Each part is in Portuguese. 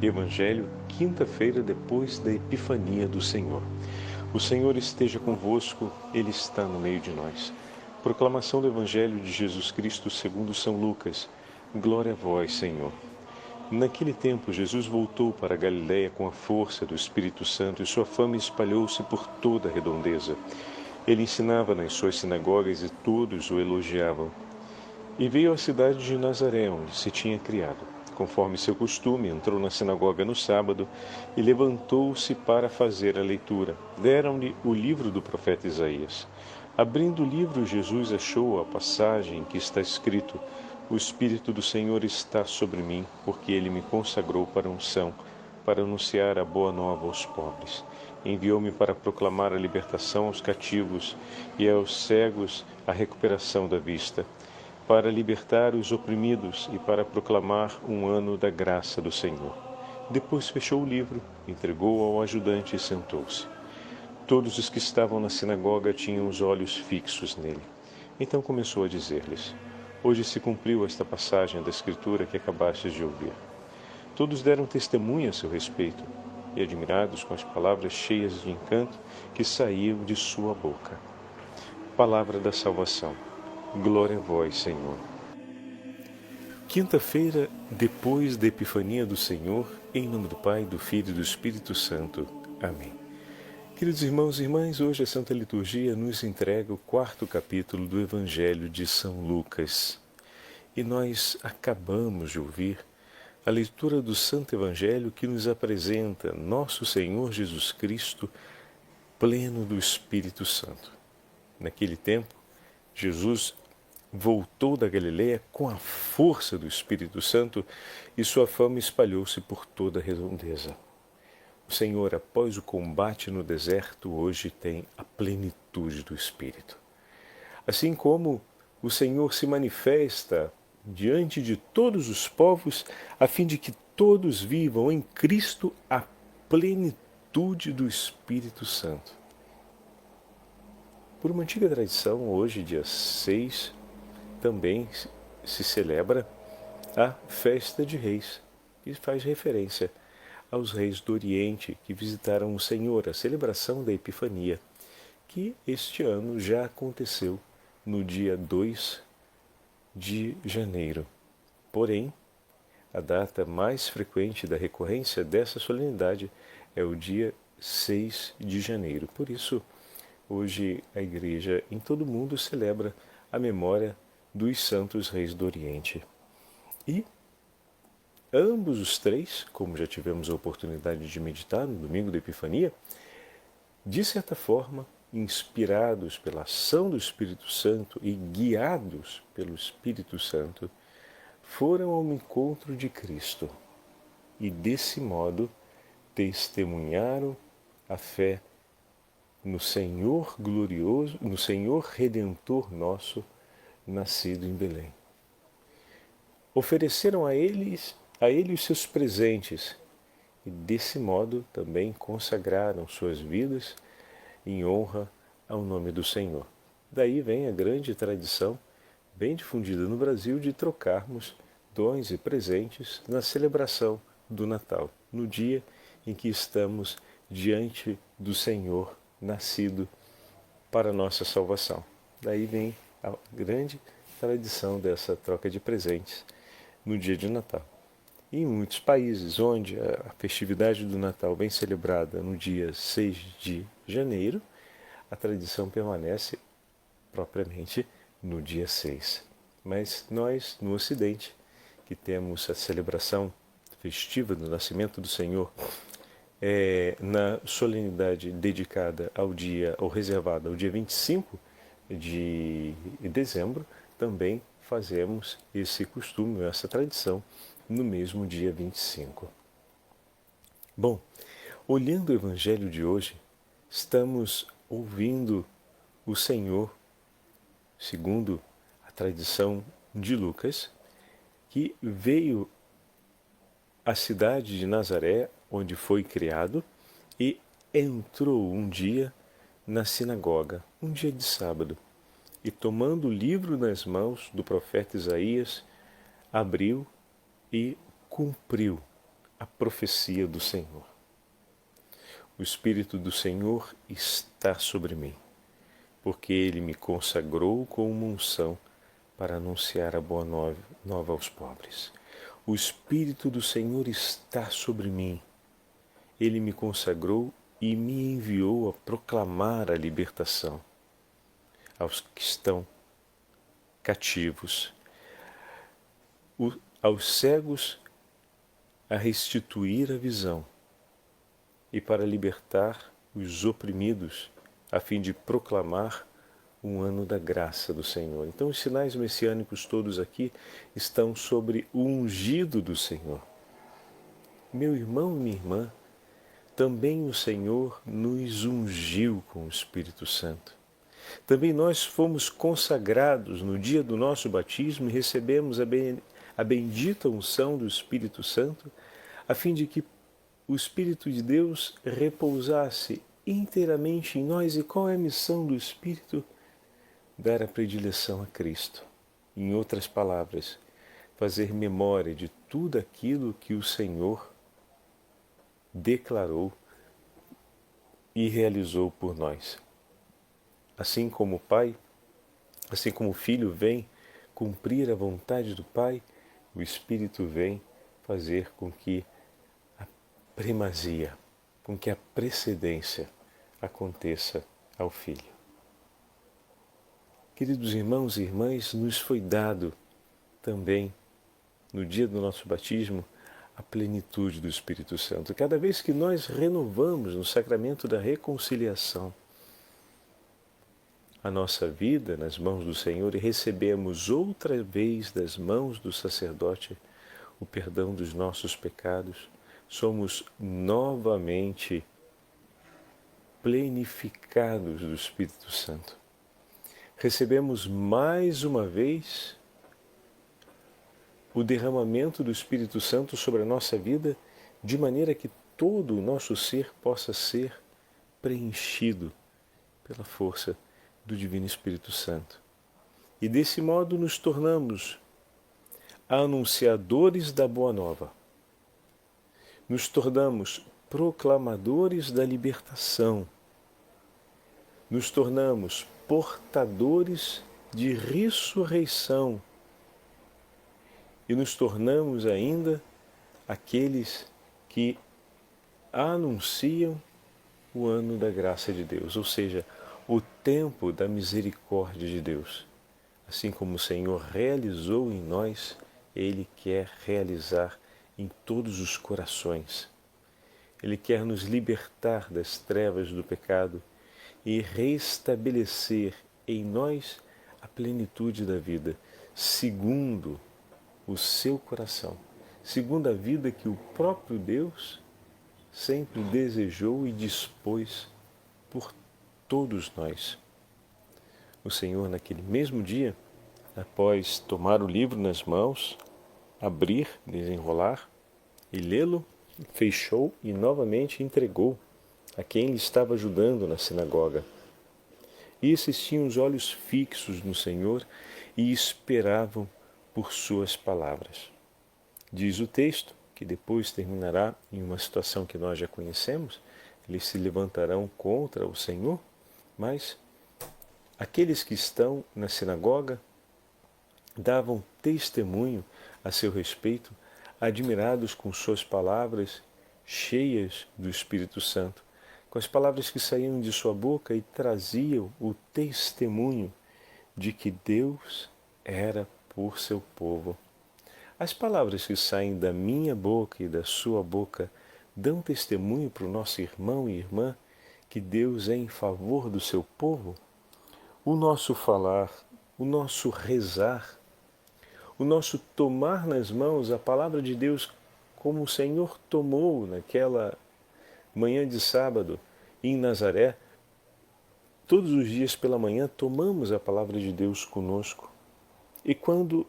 Evangelho, quinta-feira depois da Epifania do Senhor. O Senhor esteja convosco, Ele está no meio de nós. Proclamação do Evangelho de Jesus Cristo segundo São Lucas. Glória a vós, Senhor. Naquele tempo, Jesus voltou para a Galiléia com a força do Espírito Santo e sua fama espalhou-se por toda a redondeza. Ele ensinava nas suas sinagogas e todos o elogiavam. E veio à cidade de Nazaré, onde se tinha criado. Conforme seu costume, entrou na sinagoga no sábado e levantou-se para fazer a leitura. Deram-lhe o livro do profeta Isaías. Abrindo o livro, Jesus achou a passagem em que está escrito: O Espírito do Senhor está sobre mim, porque Ele me consagrou para a unção, para anunciar a boa nova aos pobres. Enviou-me para proclamar a libertação aos cativos e aos cegos a recuperação da vista, para libertar os oprimidos e para proclamar um ano da graça do Senhor. Depois fechou o livro, entregou ao ajudante e sentou-se. Todos os que estavam na sinagoga tinham os olhos fixos nele. Então começou a dizer-lhes: Hoje se cumpriu esta passagem da Escritura que acabastes de ouvir. Todos deram testemunho a seu respeito, e admirados com as palavras cheias de encanto que saíam de sua boca. Palavra da salvação. Glória a vós, Senhor. Quinta-feira, depois da Epifania do Senhor, em nome do Pai, do Filho e do Espírito Santo. Amém. Queridos irmãos e irmãs, hoje a Santa Liturgia nos entrega o 4º capítulo do Evangelho de São Lucas. E nós acabamos de ouvir a leitura do Santo Evangelho que nos apresenta nosso Senhor Jesus Cristo pleno do Espírito Santo. Naquele tempo, Jesus voltou da Galiléia com a força do Espírito Santo e sua fama espalhou-se por toda a redondeza. O Senhor, após o combate no deserto, hoje tem a plenitude do Espírito. Assim como o Senhor se manifesta diante de todos os povos, a fim de que todos vivam em Cristo a plenitude do Espírito Santo. Por uma antiga tradição, hoje, dia 6, também se celebra a Festa de Reis, que faz referência aos reis do Oriente que visitaram o Senhor, a celebração da Epifania, que este ano já aconteceu no dia 2 de janeiro. Porém, a data mais frequente da recorrência dessa solenidade é o dia 6 de janeiro. Por isso, hoje a Igreja em todo o mundo celebra a memória dos santos reis do Oriente. E ambos os três, como já tivemos a oportunidade de meditar no domingo da Epifania, de certa forma, inspirados pela ação do Espírito Santo e guiados pelo Espírito Santo, foram ao encontro de Cristo e, desse modo, testemunharam a fé no Senhor glorioso, no Senhor Redentor nosso, nascido em Belém. Ofereceram a ele os seus presentes e, desse modo, também consagraram suas vidas em honra ao nome do Senhor. Daí vem a grande tradição, bem difundida no Brasil, de trocarmos dons e presentes na celebração do Natal, no dia em que estamos diante do Senhor nascido para a nossa salvação. Daí vem a grande tradição dessa troca de presentes no dia de Natal. E em muitos países onde a festividade do Natal vem celebrada no dia 6 de janeiro, a tradição permanece propriamente no dia 6. Mas nós, no Ocidente, que temos a celebração festiva do nascimento do Senhor, na solenidade dedicada ao dia, ou reservada ao dia 25 de dezembro, também fazemos esse costume, essa tradição, no mesmo dia 25. Bom, olhando o Evangelho de hoje, estamos ouvindo o Senhor, segundo a tradição de Lucas, que veio à cidade de Nazaré, onde foi criado, e entrou um dia na sinagoga, um dia de sábado, e tomando o livro nas mãos do profeta Isaías, abriu e cumpriu a profecia do Senhor. O Espírito do Senhor está sobre mim, porque Ele me consagrou com uma unção para anunciar a boa nova aos pobres. O Espírito do Senhor está sobre mim. Ele me consagrou e me enviou a proclamar a libertação aos que estão cativos, aos cegos a restituir a visão e para libertar os oprimidos, a fim de proclamar um ano da graça do Senhor. Então os sinais messiânicos todos aqui estão sobre o ungido do Senhor. Meu irmão e minha irmã, também o Senhor nos ungiu com o Espírito Santo. Também nós fomos consagrados no dia do nosso batismo e recebemos a bendita unção do Espírito Santo, a fim de que o Espírito de Deus repousasse inteiramente em nós. E qual é a missão do Espírito? Dar a predileção a Cristo. Em outras palavras, fazer memória de tudo aquilo que o Senhor declarou e realizou por nós. Assim como o Pai, assim como o Filho vem cumprir a vontade do Pai, o Espírito vem fazer com que a primazia, com que a precedência aconteça ao Filho. Queridos irmãos e irmãs, nos foi dado também, no dia do nosso batismo, a plenitude do Espírito Santo. Cada vez que nós renovamos no sacramento da reconciliação a nossa vida nas mãos do Senhor e recebemos outra vez das mãos do sacerdote o perdão dos nossos pecados, somos novamente plenificados do Espírito Santo. Recebemos mais uma vez o derramamento do Espírito Santo sobre a nossa vida, de maneira que todo o nosso ser possa ser preenchido pela força do Divino Espírito Santo. E desse modo nos tornamos anunciadores da Boa Nova. Nos tornamos proclamadores da libertação. Nos tornamos portadores de ressurreição. E nos tornamos ainda aqueles que anunciam o ano da graça de Deus, ou seja, o tempo da misericórdia de Deus. Assim como o Senhor realizou em nós, Ele quer realizar em todos os corações. Ele quer nos libertar das trevas do pecado e restabelecer em nós a plenitude da vida, segundo o seu coração, segundo a vida que o próprio Deus sempre desejou e dispôs por todos nós. O Senhor, naquele mesmo dia, após tomar o livro nas mãos, abrir, desenrolar e lê-lo, fechou e novamente entregou a quem lhe estava ajudando na sinagoga. E esses tinham os olhos fixos no Senhor e esperavam por suas palavras. Diz o texto, que depois terminará em uma situação que nós já conhecemos, eles se levantarão contra o Senhor, mas aqueles que estão na sinagoga davam testemunho a seu respeito, admirados com suas palavras cheias do Espírito Santo, com as palavras que saíam de sua boca e traziam o testemunho de que Deus era por seu povo. As palavras que saem da minha boca e da sua boca dão testemunho para o nosso irmão e irmã que Deus é em favor do seu povo? O nosso falar, o nosso rezar, o nosso tomar nas mãos a palavra de Deus como o Senhor tomou naquela manhã de sábado em Nazaré, todos os dias pela manhã tomamos a palavra de Deus conosco. E quando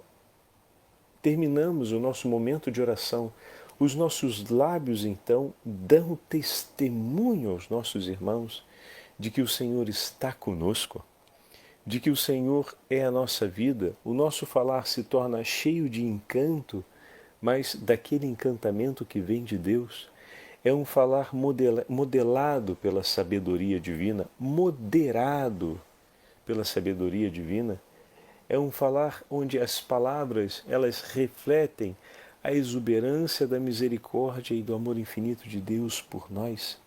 terminamos o nosso momento de oração, os nossos lábios então dão testemunho aos nossos irmãos de que o Senhor está conosco, de que o Senhor é a nossa vida. O nosso falar se torna cheio de encanto, mas daquele encantamento que vem de Deus. É um falar modelado pela sabedoria divina, moderado pela sabedoria divina. É um falar onde as palavras, elas refletem a exuberância da misericórdia e do amor infinito de Deus por nós.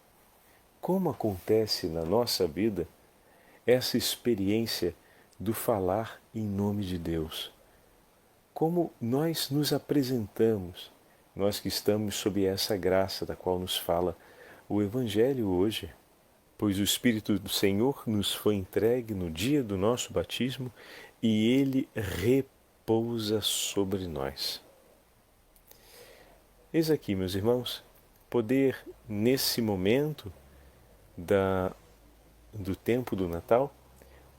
Como acontece na nossa vida essa experiência do falar em nome de Deus? Como nós nos apresentamos, nós que estamos sob essa graça da qual nos fala o Evangelho hoje, pois o Espírito do Senhor nos foi entregue no dia do nosso batismo e ele repousa sobre nós. Eis aqui, meus irmãos, poder nesse momento do tempo do Natal,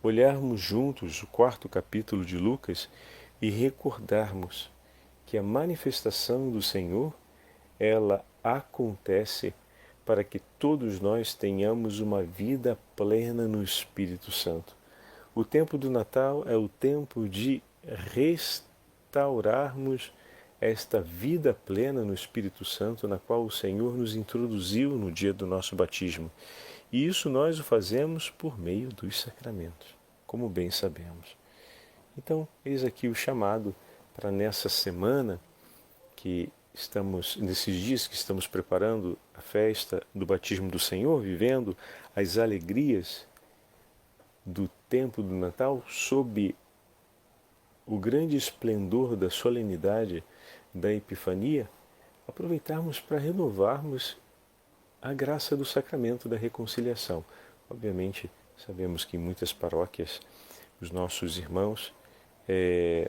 olharmos juntos o 4º capítulo de Lucas e recordarmos que a manifestação do Senhor, ela acontece para que todos nós tenhamos uma vida plena no Espírito Santo. O tempo do Natal é o tempo de restaurarmos esta vida plena no Espírito Santo, na qual o Senhor nos introduziu no dia do nosso batismo. E isso nós o fazemos por meio dos sacramentos, como bem sabemos. Então, eis aqui o chamado para nessa semana nesses dias que estamos preparando a festa do batismo do Senhor, vivendo as alegrias do tempo do Natal, sob o grande esplendor da solenidade da Epifania, aproveitarmos para renovarmos a graça do sacramento da reconciliação. Obviamente, sabemos que em muitas paróquias os nossos irmãos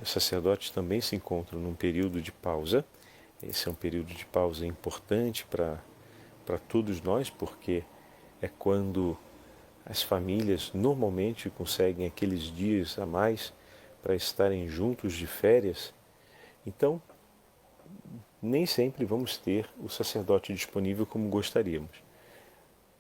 sacerdotes também se encontram num período de pausa. Esse é um período de pausa importante para todos nós, porque é quando as famílias normalmente conseguem aqueles dias a mais para estarem juntos de férias. Então, nem sempre vamos ter o sacerdote disponível como gostaríamos.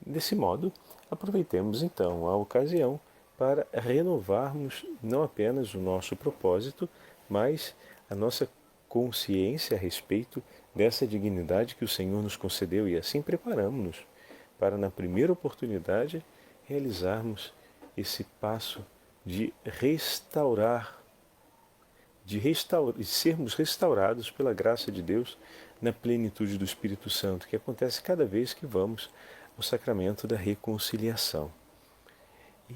Desse modo, aproveitemos então a ocasião para renovarmos não apenas o nosso propósito, mas a nossa consciência a respeito dessa dignidade que o Senhor nos concedeu, e assim preparamos-nos para, na primeira oportunidade, realizarmos esse passo de sermos restaurados pela graça de Deus na plenitude do Espírito Santo, que acontece cada vez que vamos ao sacramento da reconciliação.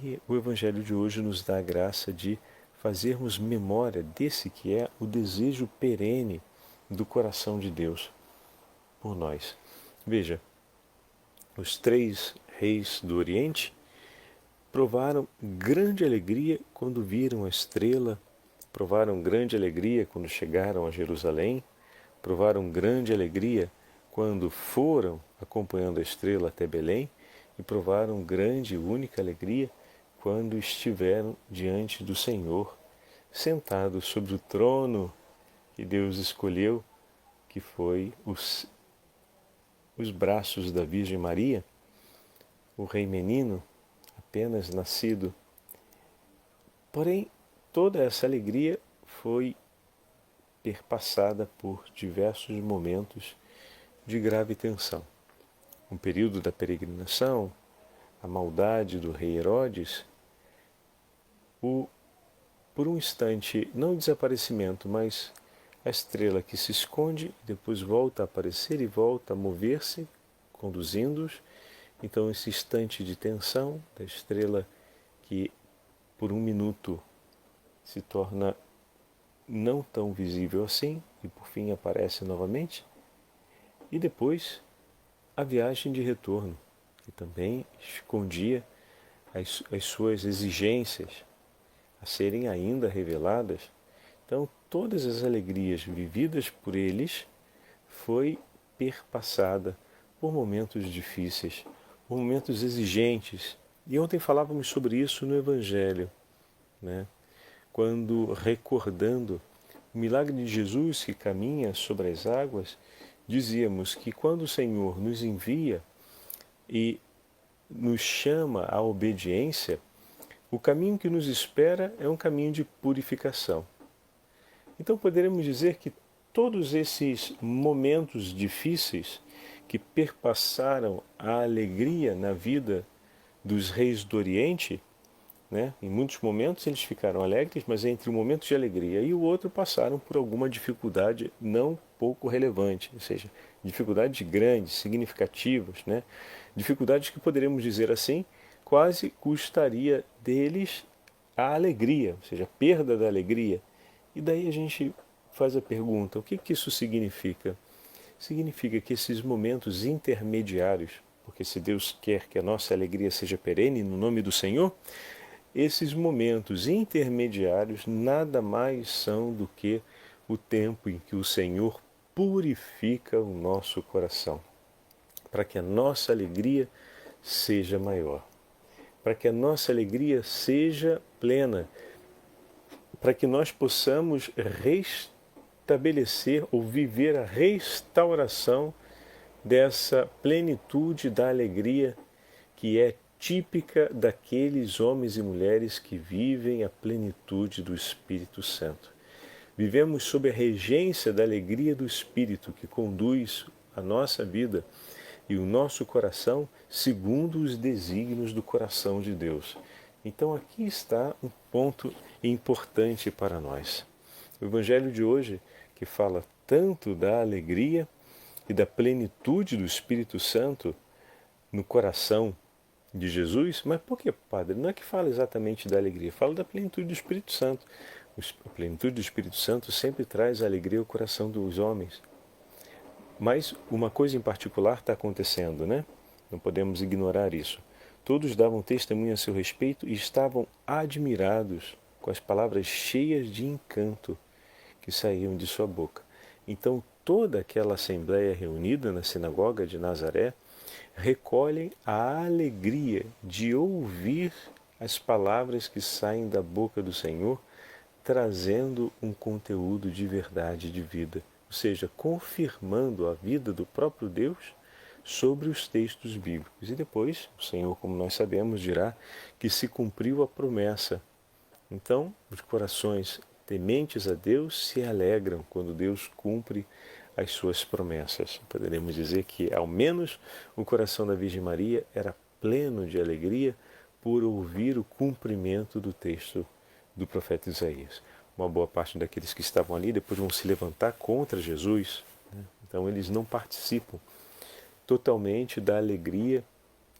E o Evangelho de hoje nos dá a graça de fazermos memória desse que é o desejo perene do coração de Deus por nós. Veja, os 3 reis do Oriente provaram grande alegria quando viram a estrela, provaram grande alegria quando chegaram a Jerusalém, provaram grande alegria quando foram acompanhando a estrela até Belém e provaram grande e única alegria quando estiveram diante do Senhor, sentados sobre o trono que Deus escolheu, que foi os braços da Virgem Maria, o rei menino, apenas nascido. Porém, toda essa alegria foi perpassada por diversos momentos de grave tensão. Um período da peregrinação, a maldade do rei Herodes, por um instante, não o desaparecimento, mas a estrela que se esconde e depois volta a aparecer e volta a mover-se, conduzindo-os. Então, esse instante de tensão da estrela que por um minuto se torna não tão visível assim e por fim aparece novamente. E depois a viagem de retorno, que também escondia as suas exigências a serem ainda reveladas. Então, todas as alegrias vividas por eles foi perpassada por momentos difíceis, por momentos exigentes. E ontem falávamos sobre isso no Evangelho, né? Quando, recordando o milagre de Jesus que caminha sobre as águas, dizíamos que quando o Senhor nos envia e nos chama à obediência, o caminho que nos espera é um caminho de purificação. Então poderemos dizer que todos esses momentos difíceis que perpassaram a alegria na vida dos reis do Oriente, né? Em muitos momentos eles ficaram alegres, mas entre um momento de alegria e o outro passaram por alguma dificuldade não pouco relevante, ou seja, dificuldades grandes, significativas, né? Dificuldades que poderíamos dizer assim, quase custaria deles a alegria, ou seja, a perda da alegria. E daí a gente faz a pergunta, o que que isso significa? Significa que esses momentos intermediários, porque se Deus quer que a nossa alegria seja perene no nome do Senhor, esses momentos intermediários nada mais são do que o tempo em que o Senhor purifica o nosso coração, para que a nossa alegria seja maior, para que a nossa alegria seja plena, para que nós possamos restabelecer ou viver a restauração dessa plenitude da alegria que é típica daqueles homens e mulheres que vivem a plenitude do Espírito Santo. Vivemos sob a regência da alegria do Espírito que conduz a nossa vida e o nosso coração segundo os desígnios do coração de Deus. Então aqui está um ponto importante para nós. O Evangelho de hoje, que fala tanto da alegria e da plenitude do Espírito Santo no coração de Jesus, mas por que, padre? Não é que fala exatamente da alegria, fala da plenitude do Espírito Santo. A plenitude do Espírito Santo sempre traz alegria ao coração dos homens. Mas uma coisa em particular está acontecendo, né? Não podemos ignorar isso. Todos davam testemunho a seu respeito e estavam admirados com as palavras cheias de encanto que saíam de sua boca. Então toda aquela assembleia reunida na sinagoga de Nazaré recolhem a alegria de ouvir as palavras que saem da boca do Senhor, trazendo um conteúdo de verdade e de vida, ou seja, confirmando a vida do próprio Deus sobre os textos bíblicos. E depois, o Senhor, como nós sabemos, dirá que se cumpriu a promessa. Então, os corações tementes a Deus se alegram quando Deus cumpre as suas promessas. Poderemos dizer que, ao menos, o coração da Virgem Maria era pleno de alegria por ouvir o cumprimento do texto do profeta Isaías. Uma boa parte daqueles que estavam ali depois vão se levantar contra Jesus, né? Então eles não participam totalmente da alegria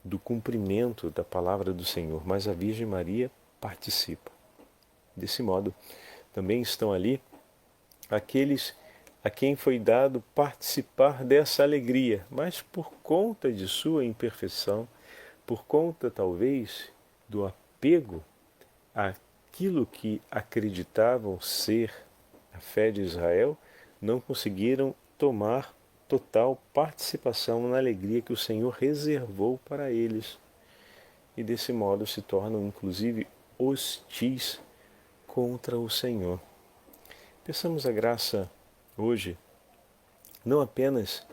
do cumprimento da palavra do Senhor, mas a Virgem Maria participa. Desse modo, também estão ali aqueles a quem foi dado participar dessa alegria, mas por conta de sua imperfeição, por conta talvez do apego àquilo que acreditavam ser a fé de Israel, não conseguiram tomar total participação na alegria que o Senhor reservou para eles. E desse modo se tornam inclusive hostis contra o Senhor. Peçamos a graça hoje, não apenas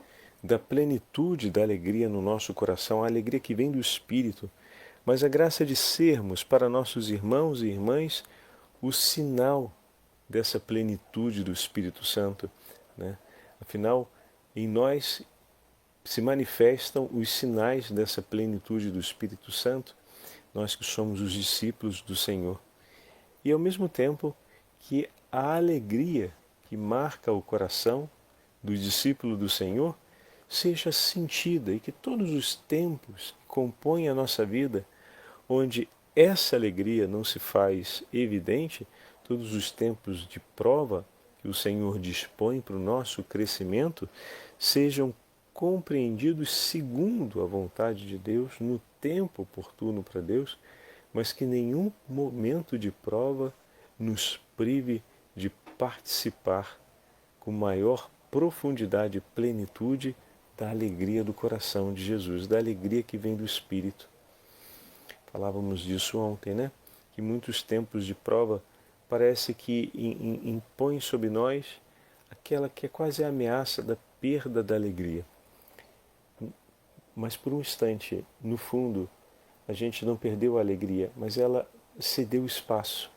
da plenitude da alegria no nosso coração, a alegria que vem do Espírito, mas a graça de sermos para nossos irmãos e irmãs o sinal dessa plenitude do Espírito Santo, né? Afinal, em nós se manifestam os sinais dessa plenitude do Espírito Santo, nós que somos os discípulos do Senhor. E ao mesmo tempo que a alegria que marca o coração do discípulo do Senhor seja sentida e que todos os tempos que compõem a nossa vida, onde essa alegria não se faz evidente, todos os tempos de prova que o Senhor dispõe para o nosso crescimento, sejam compreendidos segundo a vontade de Deus, no tempo oportuno para Deus, mas que nenhum momento de prova nos prive de participar com maior profundidade e plenitude da alegria do coração de Jesus, da alegria que vem do Espírito. Falávamos disso ontem, né? Que muitos tempos de prova parece que impõem sobre nós aquela que é quase a ameaça da perda da alegria. Mas por um instante, no fundo, a gente não perdeu a alegria, mas ela cedeu espaço.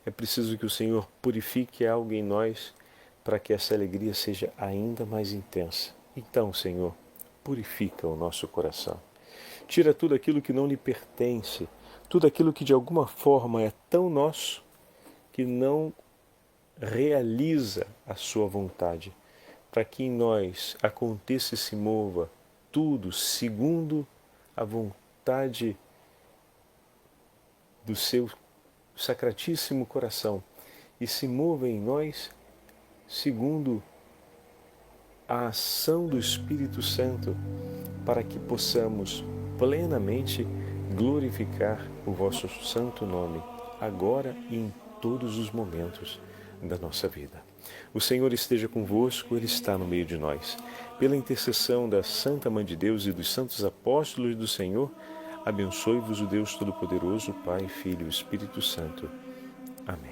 É preciso que o Senhor purifique algo em nós para que essa alegria seja ainda mais intensa. Então, Senhor, purifica o nosso coração. Tira tudo aquilo que não lhe pertence, tudo aquilo que de alguma forma é tão nosso que não realiza a sua vontade, para que em nós aconteça e se mova tudo segundo a vontade do seu sacratíssimo coração e se mova em nós segundo a ação do Espírito Santo, para que possamos plenamente glorificar o vosso santo nome, agora e em todos os momentos da nossa vida. O Senhor esteja convosco, Ele está no meio de nós. Pela intercessão da Santa Mãe de Deus e dos santos apóstolos do Senhor, abençoe-vos o Deus Todo-Poderoso, Pai, Filho e Espírito Santo. Amém.